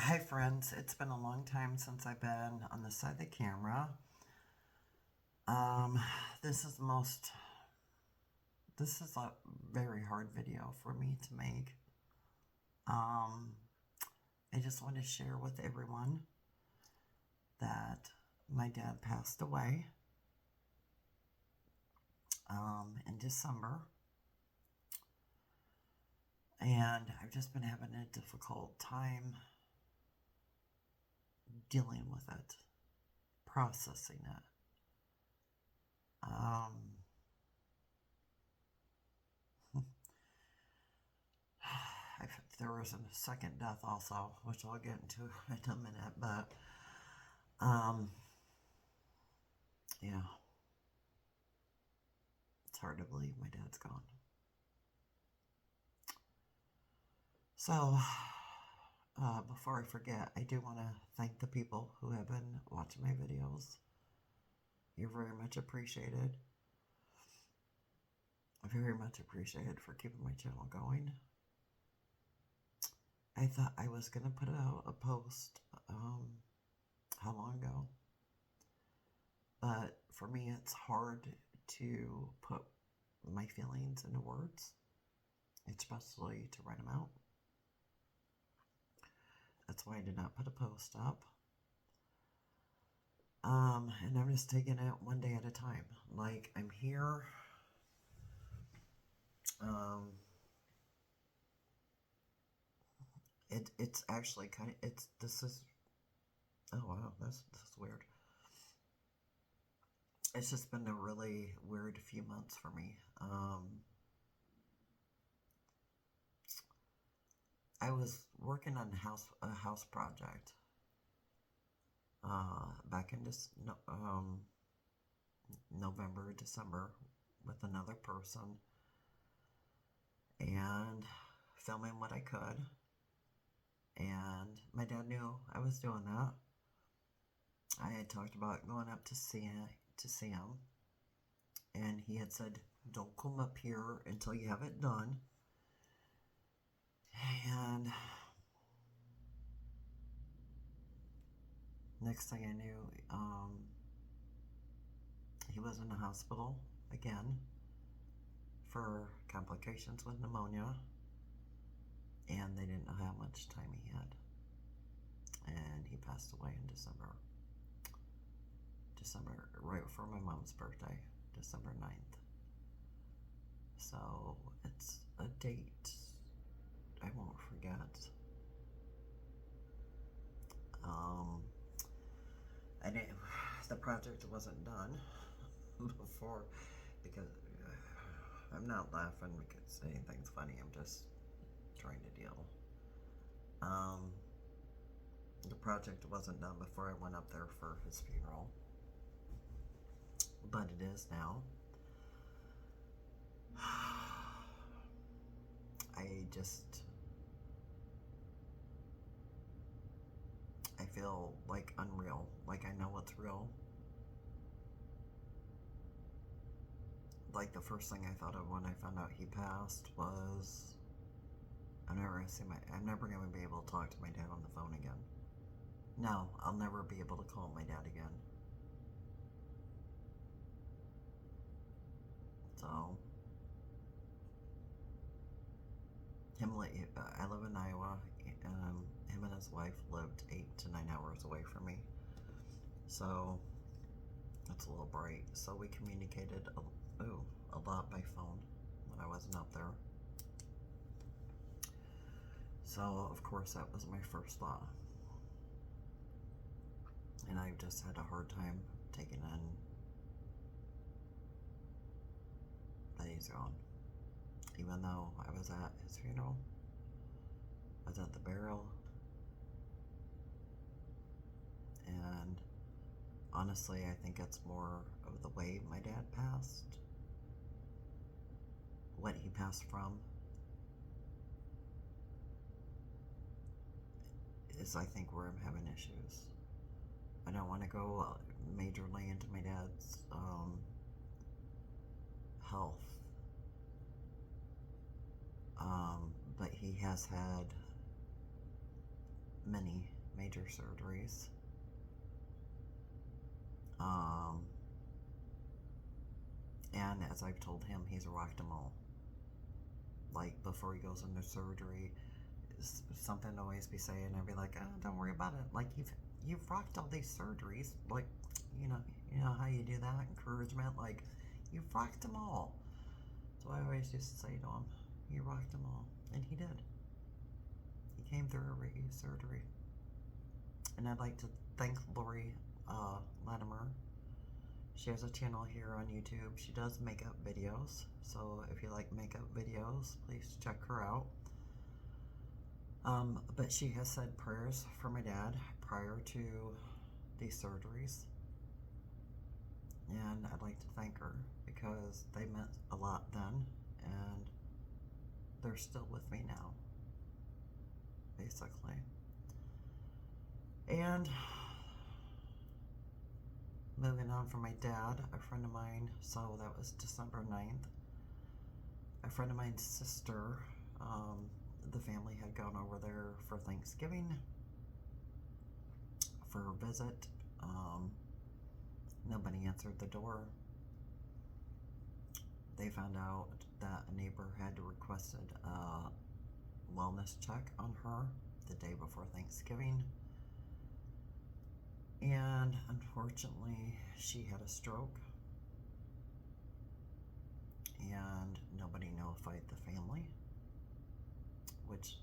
Hi, friends. It's been a long time since I've been on the side of the camera. Um, this is the most, this is a very hard video for me to make. Um, I just want to share with everyone that my dad passed away in December. And I've just been having a difficult time dealing with it, processing it. There was a second death also, which I'll get into in a minute, but yeah, it's hard to believe my dad's gone. So, before I forget, I do want to thank the people who have been watching my videos. You're very much appreciated. Very much appreciated for keeping my channel going. I thought I was going to put out a post, how long ago? But for me, it's hard to put my feelings into words, especially to write them out. That's why I did not put a post up. And I'm just taking it one day at a time. Like, I'm here. It's actually kind of, oh wow, this is weird. It's just been a really weird few months for me. I was working on a house project back in this November, December with another person, and filming what I could. And my dad knew I was doing that. I had talked about going up to see him, and he had said, "Don't come up here until you have it done." And next thing I knew, he was in the hospital again for complications with pneumonia, and they didn't know how much time he had. And he passed away in December, right before my mom's birthday, December 9th. So it's a date I won't forget. I didn't, the project wasn't done before, because I'm not laughing because anything's funny, I'm just trying to deal. The project wasn't done before I went up there for his funeral, but it is now. I feel like unreal, like I know what's real. Like, the first thing I thought of when I found out he passed was, I'm never gonna be able to talk to my dad on the phone again. No, I'll never be able to call my dad again. So, I live in Iowa. Him and his wife lived 8 to 9 hours away from me. So, it's a little bright. So we communicated a lot by phone when I wasn't up there. So, of course, that was my first thought. And I've just had a hard time taking in that he's gone. Even though I was at his funeral, I was at the burial, and honestly, I think it's more of the way my dad passed, what he passed from, is I think where I'm having issues. I don't want to go majorly into my dad's health, but he has had many major surgeries. Um, and as I've told him, he's rocked them all. Like, before he goes into surgery, something to always be saying, I'd be like, oh, don't worry about it. Like, you've rocked all these surgeries. Like, you know how you do that? Encouragement. Like, you've rocked them all. So I always used to say to him, you rocked them all. And he did. He came through every surgery. And I'd like to thank Lori Latimer. She has a channel here on YouTube. She does makeup videos. So if you like makeup videos, please check her out. But she has said prayers for my dad prior to these surgeries. And I'd like to thank her because they meant a lot then, and they're still with me now, basically. And moving on from my dad, a friend of mine, so that was December 9th, a friend of mine's sister, the family had gone over there for Thanksgiving for a visit. Nobody answered the door. They found out that a neighbor had requested a wellness check on her the day before Thanksgiving. And unfortunately, she had a stroke. And nobody notified the family, which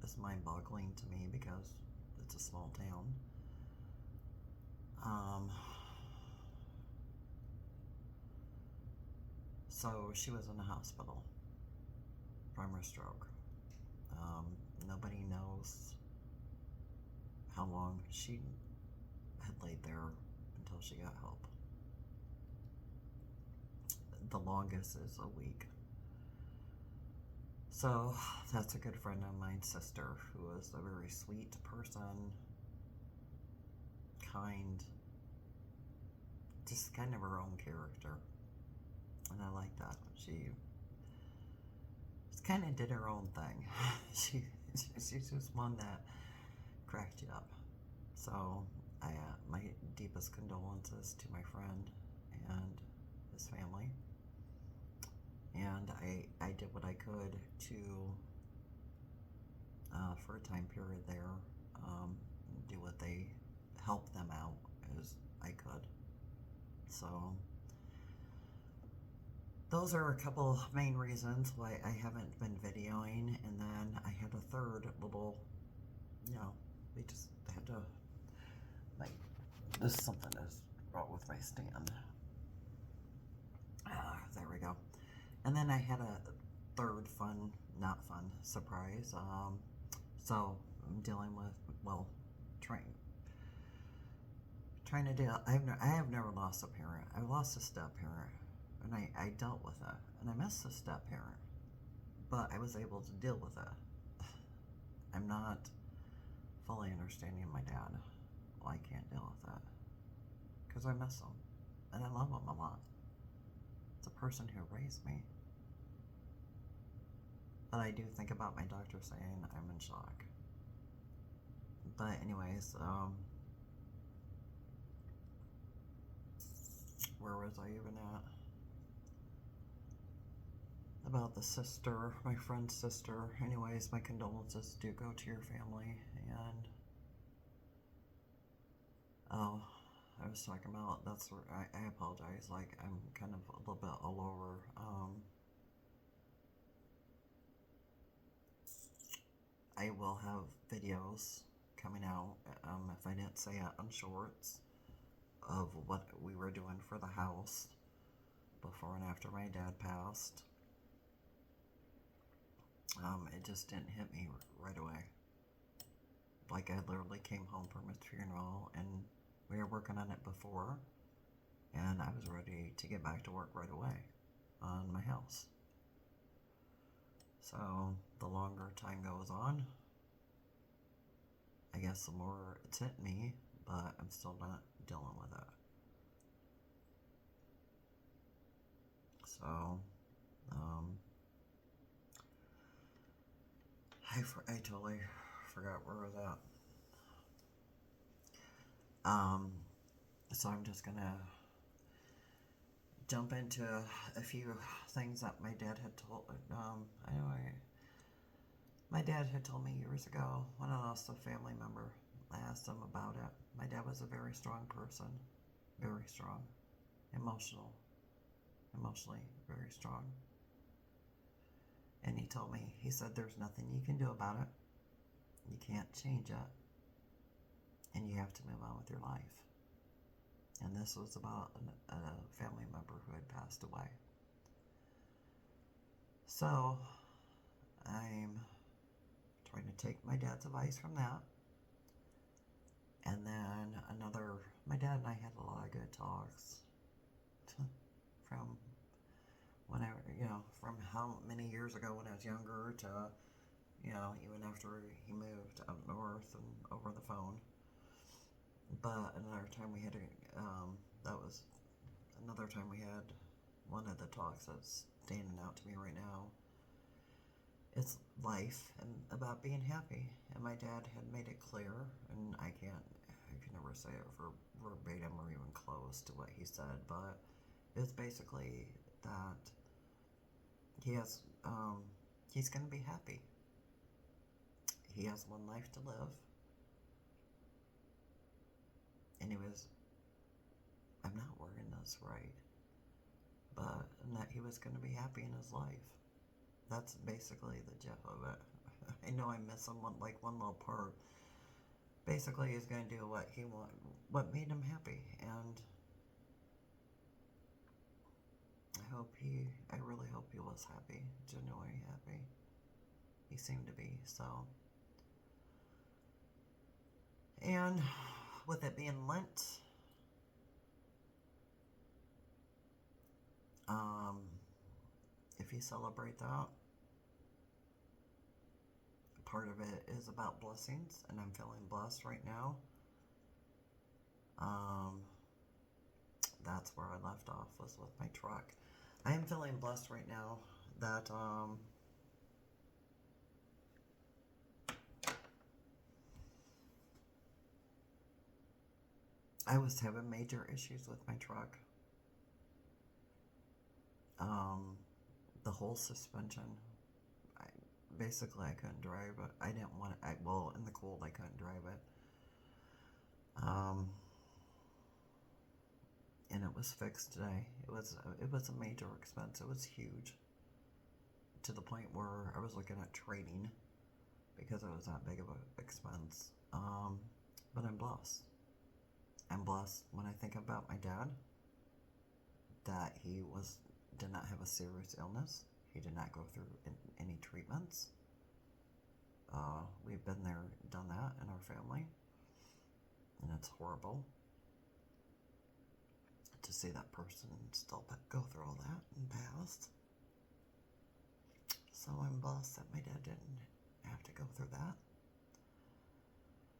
is mind-boggling to me because it's a small town. So she was in the hospital from her stroke. Nobody knows how long she had laid there until she got help. The longest is a week. So that's a good friend of mine's sister, who is a very sweet person, kind, just kind of her own character. And I like that. She just kind of did her own thing. She's just one that cracked you up. So my deepest condolences to my friend and his family. And I did what I could to, for a time period there, do what they helped them out as I could. So those are a couple main reasons why I haven't been videoing. And then I had a third little, we just had to, this is something that's wrong with my stand. There we go. And then I had a third not fun surprise. So I'm dealing with, trying to deal. I have never lost a parent. I lost a step parent, and I dealt with it, and I missed a step parent, but I was able to deal with it. I'm not fully understanding my dad. Well, I can't deal with that because I miss him, and I love him a lot. It's a person who raised me. But I do think about my doctor saying I'm in shock. But anyways, where was I even at? About the sister, my friend's sister. Anyways, my condolences do go to your family. And I was talking about, that's where I apologize. Like, I'm kind of a little bit all over. I will have videos coming out, if I didn't say it, on shorts, of what we were doing for the house before and after my dad passed. It just didn't hit me right away. Like, I literally came home from his funeral, and we were working on it before, and I was ready to get back to work right away on my house. So the longer time goes on, I guess the more it's hit me, but I'm still not dealing with it. So, I totally forgot where I was at. Um, so I'm just gonna jump into a few things that my dad had told. Anyway, my dad had told me years ago when I lost a family member. I asked him about it. My dad was a very strong person, very strong, emotionally very strong. And he told me, he said, there's nothing you can do about it. You can't change it. And you have to move on with your life. And this was about a family member who had passed away. So I'm trying to take my dad's advice from that. And then my dad and I had a lot of good talks from whenever, from how many years ago when I was younger to, even after he moved up north and over the phone. But another time we had one of the talks that's standing out to me right now. It's life and about being happy. And my dad had made it clear, and I can never say it verbatim or even close to what he said, but it's basically that he's going to be happy. He has one life to live. And I'm not wording this right, but that he was going to be happy in his life. That's basically the gist of it. I know I missed one little part. Basically, he's going to do what made him happy, and I really hope he was happy, genuinely happy. He seemed to be, so. And with it being Lent, if you celebrate that, part of it is about blessings, and I'm feeling blessed right now. That's where I left off, was with my truck. I am feeling blessed right now that I was having major issues with my truck. The whole suspension. Basically, I couldn't drive it. I didn't want it. In the cold, I couldn't drive it. And it was fixed today. It was a major expense. It was huge, to the point where I was looking at trading because it was that big of an expense. But I'm blessed. I'm blessed when I think about my dad, that he did not have a serious illness. He did not go through any treatments. We've been there, done that in our family, and it's horrible to see that person still go through all that and pass. So I'm blessed that my dad didn't have to go through that.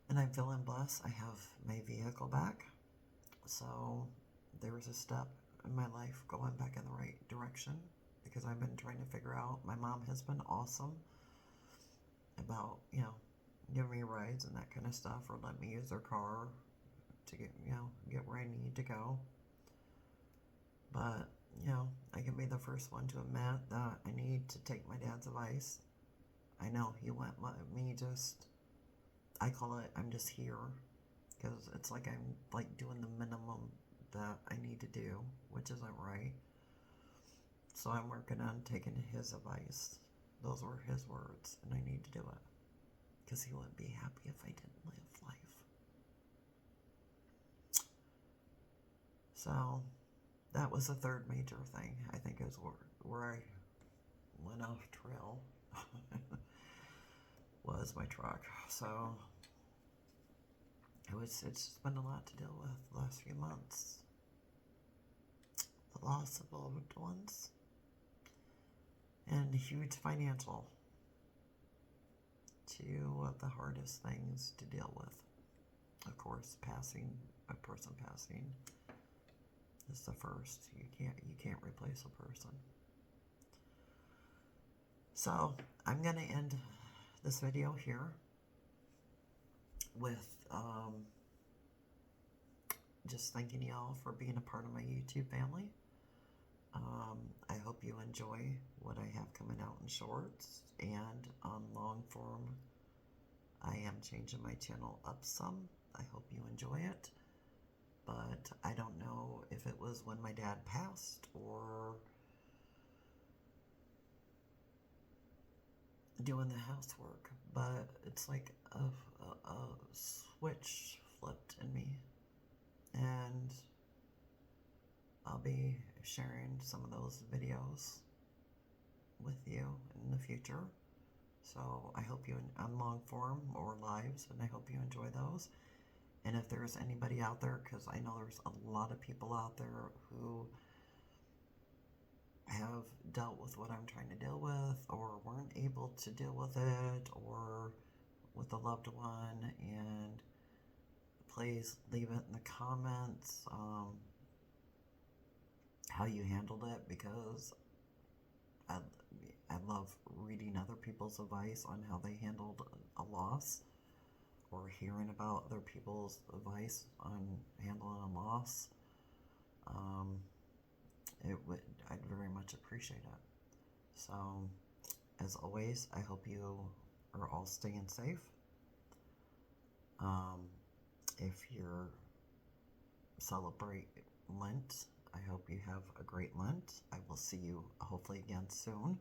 And I'm feeling blessed. I have my vehicle back. So there was a step in my life going back in the right direction, because I've been trying to figure out. My mom has been awesome about, giving me rides and that kind of stuff, or let me use their car to get where I need to go. But, I can be the first one to admit that I need to take my dad's advice. I know he won't let me I call it, I'm just here, because it's like I'm doing the minimum that I need to do, which isn't right. So I'm working on taking his advice. Those were his words, and I need to do it, because he wouldn't be happy if I didn't live life. So that was the third major thing, I think, is where I went off trail. Was my truck. So it's been a lot to deal with the last few months. The loss of loved ones, and huge financial. Two of the hardest things to deal with. Of course, a person passing is the first. You can't replace a person. So I'm gonna end this video here with just thanking y'all for being a part of my YouTube family. I hope you enjoy what I have coming out in shorts and on long form. I am changing my channel up some. I hope you enjoy it. But I don't know if it was when my dad passed or doing the housework, but it's like a switch flipped in me, and I'll be sharing some of those videos with you in the future. So I hope you, on long form or lives, and I hope you enjoy those. And if there's anybody out there, because I know there's a lot of people out there who have dealt with what I'm trying to deal with, or weren't able to deal with it, or with a loved one, and please leave it in the comments how you handled it, because I love reading other people's advice on how they handled a loss, or hearing about other people's advice on handling a loss. I'd very much appreciate it. So, as always, I hope you are all staying safe. If you're celebrate Lent, I hope you have a great Lent. I will see you hopefully again soon,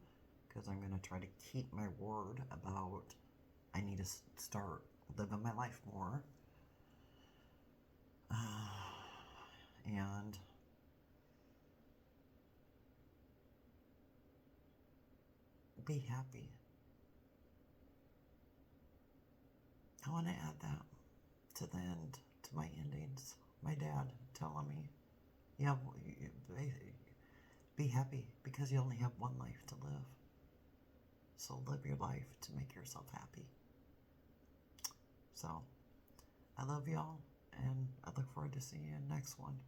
because I'm going to try to keep my word about I need to start living my life more. And be happy. I want to add that to the end, to my endings. My dad telling me, yeah, be happy, because you only have one life to live. So live your life to make yourself happy. So, I love y'all, and I look forward to seeing you in the next one.